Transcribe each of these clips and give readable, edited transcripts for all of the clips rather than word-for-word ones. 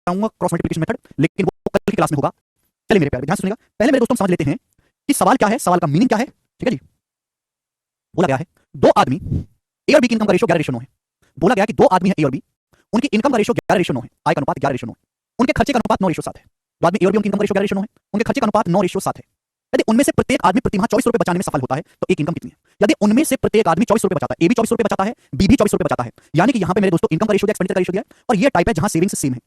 बताऊंगा cross multiplication method, लेकिन वो कल की क्लास में होगा। चलिए मेरे प्यारे ध्यान सुनिएगा, पहले मेरे दोस्तों समझ लेते हैं कि सवाल क्या है, सवाल का मीनिंग क्या है। ठीक है जी, बोला गया है दो आदमी ए और बी की इनकम का रेशियो 11:9 है। बोला गया कि दो आदमी है ए और बी, उनकी इनकम का रेशियो 11:9 है, आय का अनुपात 11:9 है, उनके खर्चे का अनुपात 9:7 है। दो आदमी ए और बी, उनकी इनकम का रेशियो 11:9 है, उनके खर्चे का अनुपात 9:7 है। यदि उनमें से प्रत्येक आदमी प्रति माह 24 रुपए बचाने में सफल होता है तो एक इनकम कितनी है? यदि उनमें से प्रत्येक आदमी 24 रुपए बचाता है, ए भी 24 रुपए बचाता है, बी भी 24 रुपए बचाता है, यानी कि यहां पे मेरे दोस्तों इनकम का रेशियो दिया, एक्सपेंडिचर का रेशियो दिया है, और ये टाइप है जहां सेविंग्स सेम है।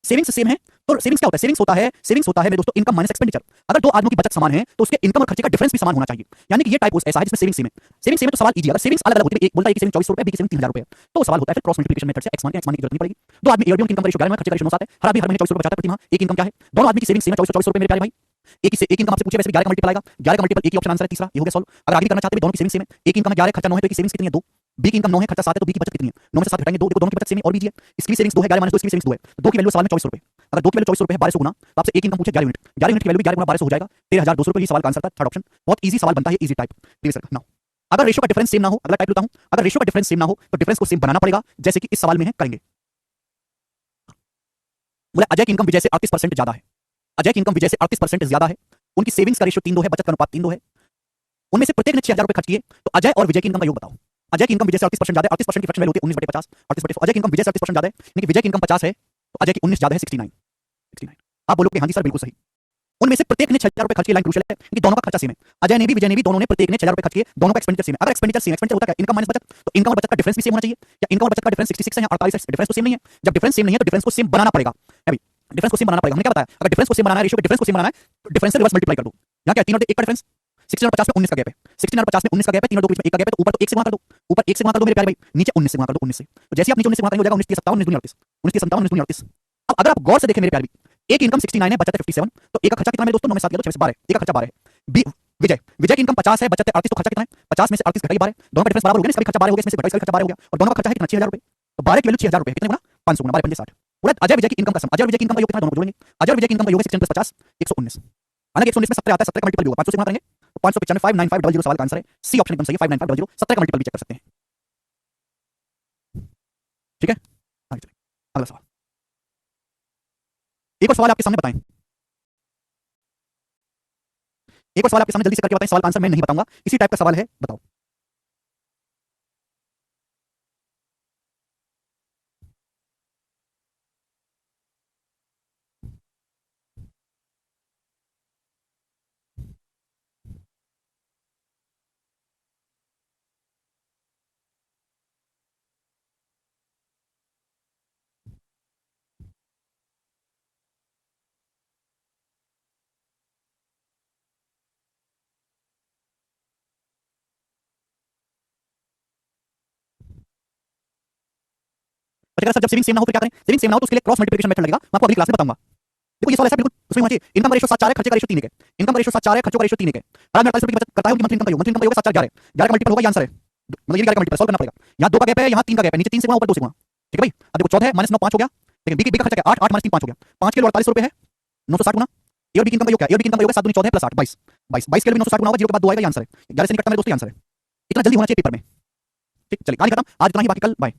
सेविंग्स सेम है तो सेविंग्स क्या होता है? सेविंग्स होता है मेरे दोस्तों इनकम माइनस एक्सपेंडिचर। अगर दो आदमियों की बचत समान है तो उसके इनकम और खर्चे का डिफरेंस भी समान होना चाहिए, यानी कि ये टाइप ऐसा है जिसमें सेविंग्स सेम है। सेविंग्स सेम है तो सवाल इजी। अगर सेविंग्स अलग अलग होती है, एक बोलता है कि सेविंग 24 रुपए, बी की सेविंग 3000 रुपए, तो सवाल होता है फिर क्रॉस मल्टीप्लिकेशन मेथड से x मान की जरूरत नहीं पड़ेगी। दो आदमी ए और बी, उनकी इनकम का रेशियो 11 है, खर्चे का रेशियो 9:7 है, हर आदमी हर महीने 24 रुपए बचाता है प्रति माह, एक इनकम क्या है? दोनों आदमी की सेविंग सेम है, 24 रुपए मेरे प्यारे भाई। एक इनकम आपसे पूछे, वैसे भी 11 का मल्टीपल आएगा, 11 का मल्टीपल एक ही ऑप्शन आंसर है, तीसरा ये हो गया सॉल्व। अगर आगे करना चाहते हैं दोनों की सेविंग सेम है, एक इनकम है 11, खर्चा 9 है, तो एक सेविंग्स कितनी है? 2। बी की इनकम 9 है, खर्चा 7 है, तो बी की बचत कितनी है? 9 में से 7 घटाएंगे 2, देखो दोनों की बचत सेम है और बी जी है, इसकी सेविंग्स 2 है, 11 माइनस 2 इसकी सेविंग्स 2 है, तो 2 की वैल्यू सवाल में 24 रुपए। अगर 2 की वैल्यू 24 रुपए है, 1200 गुना, तो आपसे एक इनकम पूछे 11 यूनिट, 11 यूनिट की वैल्यू भी 11 गुना 1200 हो जाएगा, 13200 रुपए। ये सवाल का आंसर था, थर्ड ऑप्शन। बहुत इजी सवाल बनता है, इजी टाइप प्रीवियस का। नाउ अगर रेशियो का डिफरेंस सेम ना हो, अगला टाइप लेता हूं, अगर रेशियो का डिफरेंस सेम ना हो तो डिफरेंस को सेम बनाना पड़ेगा, जैसे कि इस सवाल में है, करेंगे। बोले अजय की इनकम विजय से 38% ज्यादा है, अजय की इनकम विजय से 38% ज्यादा है, उनकी सेविंग्स का रेशियो 3:2 है, बचत का अनुपात 3:2 है, उनमें से प्रत्येक ने 6000 रुपए खर्च किए, तो अजय और विजय की इनकम का योग बताओ। अजय की इनकम विजय से 38% ज्यादा है, 38% की फ्रैक्शन वैल्यू होती है 19/50, 38/4। अजय की इनकम विजय से 38% ज्यादा है, यानी कि विजय की इनकम 50 है तो अजय की 19 ज्यादा है, 69। आप बोलोगे हाँ जी सर बिल्कुल सही। उनमें से प्रत्येक ने 6000 रुपए खर्च किए, लाइन क्रूशियल है कि दोनों का खर्चा सेम है, अजय ने भी विजय ने भी, दोनों ने प्रत्येक ने 6000 रुपए खर्च किए, दोनों का एक्सपेंडिचर सेम है। अगर एक्सपेंडिचर सेम, एक्सपेंडिचर होता है इनकम माइनस बचत, तो इनकम और बचत का डिफरेंस भी सेम होना चाहिए, या इनकम और बचत का डिफरेंस 66 है या 48 है, डिफरेंस तो सेम नहीं है। जब डिफरेंस सेम नहीं है तो डिफरेंस को सेम बनाना पड़ेगा। अभी डिफरेंस को सेम बनाना पड़ेगा, हमने क्या बताया? अगर डिफरेंस को सेम बनाना है, रेशियो के डिफरेंस को सेम बनाना है, तो डिफरेंस से रिवर्स मल्टीप्लाई कर दो। यहां क्या है? 3 और 1 का डिफरेंस, 16 और 50 में 19 का गैप है, 16 और 50 में 19 का गैप है, 3 और 2 के बीच में 1 का गैप है, तो ऊपर तो 1 से गुणा कर दो, ऊपर 1 से गुणा कर दो मेरे प्यारे भाई, नीचे 19 से गुणा कर दो, 19 से। तो जैसे आप नीचे 19 से गुणा करेंगे हो जाएगा 19 3 57, 19 दूनी 38, 19 3 57, 19 दूनी 38। अब अगर आप गौर से देखें मेरे प्यारे भाई, एक इनकम 69 है, बचत है 57, तो एक का खर्चा कितना है दोस्तों? 9 में 7 किया तो 6 से 12, एक का खर्चा 12 है। बी विजय की इनकम 50 है, बचत है 38, तो खर्चा कितना है? 50 में से 38 घटाइए 12, दोनों का डिफरेंस बराबर हो गया, इसका भी खर्चा 12 हो गया, इसमें से घटाइए, इसका भी खर्चा 12 हो गया, और दोनों का खर्चा है कितना? 6000 रुपए। तो 12 की वैल्यू 6000 रुपए, कितने गुना? 500 गुना, 12 60। पूरा अजय विजय की इनकम का सम, अजय विजय की इनकम का योग कितना? दोनों को जोड़ेंगे, अजय विजय की इनकम का योग है 16 + 50 119, हालांकि 119 में 70 आता है, 70 का मल्टीपल होगा 500 से गुणा करेंगे तो 595 59500, सवाल का आंसर है सी ऑप्शन एकदम सही है, 59500, 70 का मल्टीपल भी चेक कर सकते हैं। ठीक है, आगे चलिए अगला सवाल। एक और सवाल आपके सामने बताएं, एक और सवाल आपके सामने जल्दी से करके बताएं, सवाल का आंसर मैं नहीं बताऊंगा, इसी टाइप का सवाल है, बताओ। बट सर जब सेविंग सेम ना हो फिर क्या करें? सेविंग सेम ना हो तो उसके लिए क्रॉस मल्टीप्लिकेशन मेथड लगेगा, मैं आपको अगली क्लास में बताऊंगा। देखो ये सवाल ऐसा बिल्कुल उसमें होना चाहिए, इनकम का रेशियो 7:4 है, खर्चे का रेशियो 3 है, इनकम का रेशियो 7:4 है, खर्चों का रेशियो 3 है, हर आदमी 48 रुपए की बचत करता है, उनकी मंथली इनकम का योग, मंथली इनकम का योग 7:4 11 11 का मल्टीपल होगा, ये आंसर है, मतलब ये 11 का मल्टीपल सॉल्व करना पड़ेगा। यहाँ 2 का गैप है, यहाँ 3 का गैप है, नीचे 3 से गुणा, ऊपर 2 से गुणा। ठीक है भाई, अब देखो 14 है, -9 5 हो गया, लेकिन बी का खर्चा क्या? 8 8 -3 5 हो गया, 5 किलो 48 रुपए है, 960 गुना, ए और बी की इनकम का योग क्या? ए और बी की इनकम का योग 7 दूनी 14 है, +8 22 22 22 के लिए 960 गुना होगा, 0 के बाद 2 आएगा, ये आंसर है, 11 से नहीं कटता मेरे दोस्तों, ये आंसर है। इतना जल्दी होना चाहिए पेपर में। ठीक, चलिए कहानी खत्म, आज इतना ही, बाकी कल बाय।